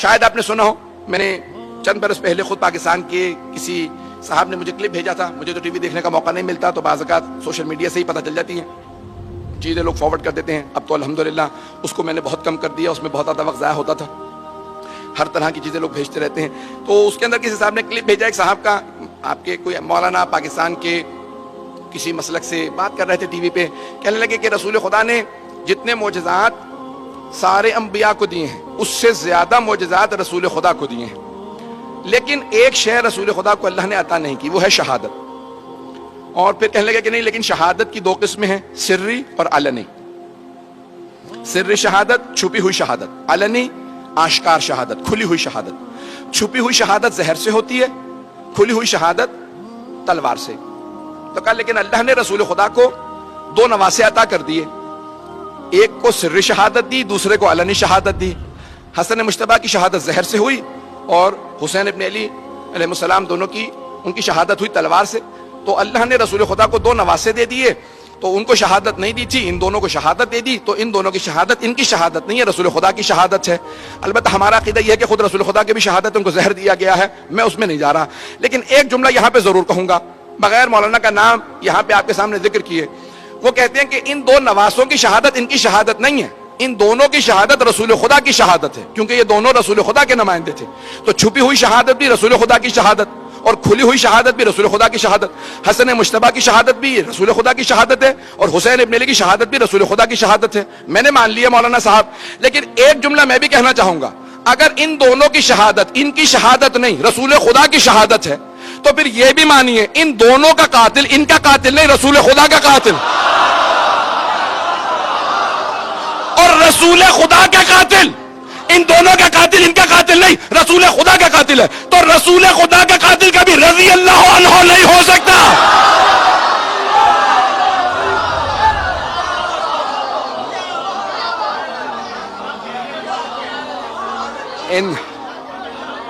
شاید آپ نے سنا ہو، میں نے چند برس پہلے خود پاکستان کے کسی صاحب نے مجھے کلپ بھیجا تھا. مجھے تو ٹی وی دیکھنے کا موقع نہیں ملتا، تو بعض اوقات سوشل میڈیا سے ہی پتہ چل جاتی ہیں چیزیں، لوگ فارورڈ کر دیتے ہیں. اب تو الحمدللہ اس کو میں نے بہت کم کر دیا، اس میں بہت زیادہ وقت ضائع ہوتا تھا. ہر طرح کی چیزیں لوگ بھیجتے رہتے ہیں. تو اس کے اندر کسی صاحب نے کلپ بھیجا ایک صاحب کا، آپ کے کوئی مولانا پاکستان کے کسی مسلک سے بات کر رہے تھے ٹی وی پہ. کہنے لگے کہ رسول خدا نے جتنے معجزات سارے انبیاء کو دیے ہیں اس سے زیادہ معجزات رسول خدا کو دیے ہیں، لیکن ایک شے رسول خدا کو اللہ نے عطا نہیں کی، وہ ہے شہادت. اور پھر کہنے لگے کہ نہیں، لیکن شہادت کی 2 قسمیں ہیں، سری اور علنی. سری شہادت، چھپی ہوئی شہادت. علنی آشکار شہادت، کھلی ہوئی شہادت. چھپی ہوئی شہادت زہر سے ہوتی ہے، کھلی ہوئی شہادت تلوار سے. تو کہا لیکن اللہ نے رسول خدا کو 2 نواسے عطا کر دیے، ایک کو سری شہادت دی، دوسرے کو علنی شہادت دی. حسن مجتبیٰ کی شہادت زہر سے ہوئی، اور حسین ابن علی علیہ السلام دونوں کی ان کی شہادت ہوئی تلوار سے. تو اللہ نے رسول خدا کو 2 نواسے دے دیے، تو ان کو شہادت نہیں دی تھی، ان دونوں کو شہادت دے دی. تو ان دونوں کی شہادت ان کی شہادت نہیں ہے، رسول خدا کی شہادت ہے. البتہ ہمارا عقیدہ یہ ہے کہ خود رسول خدا کی بھی شہادت ان کو زہر دیا گیا ہے، میں اس میں نہیں جا رہا. لیکن ایک جملہ یہاں پہ ضرور کہوں گا، بغیر مولانا کا نام یہاں پہ آپ کے سامنے ذکر کیے. وہ کہتے ہیں کہ ان 2 نواسوں کی شہادت ان کی شہادت نہیں ہے، ان دونوں کی شہادت رسول خدا کی شہادت ہے، کیونکہ یہ دونوں رسول خدا کے نمائندے تھے. تو چھپی ہوئی شہادت بھی رسول خدا کی شہادت، اور کھلی ہوئی شہادت بھی رسول خدا کی شہادت. حسن مجتبیٰ کی شہادت بھی رسول خدا کی شہادت ہے، اور حسین ابن علی کی شہادت بھی رسول خدا کی شہادت ہے. میں نے مان لیا مولانا صاحب، لیکن ایک جملہ میں بھی کہنا چاہوں گا. اگر ان دونوں کی شہادت ان کی شہادت نہیں، رسول خدا کی شہادت ہے، تو پھر یہ بھی مانیے ان دونوں کا قاتل ان کا قاتل نہیں، رسول خدا کا قاتل. اور رسول خدا کا قاتل ان دونوں کا قاتل ان کا قاتل نہیں، رسول خدا کا قاتل ہے. تو رسول خدا کا قاتل کبھی رضی اللہ عنہ نہیں ہو سکتا.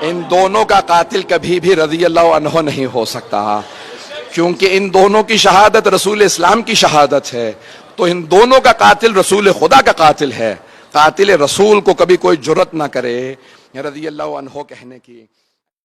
ان دونوں کا قاتل کبھی بھی رضی اللہ عنہ نہیں ہو سکتا، کیونکہ ان دونوں کی شہادت رسول اسلام کی شہادت ہے. تو ان دونوں کا قاتل رسول خدا کا قاتل ہے. قاتل رسول کو کبھی کوئی جرت نہ کرے رضی اللہ عنہ کہنے کی.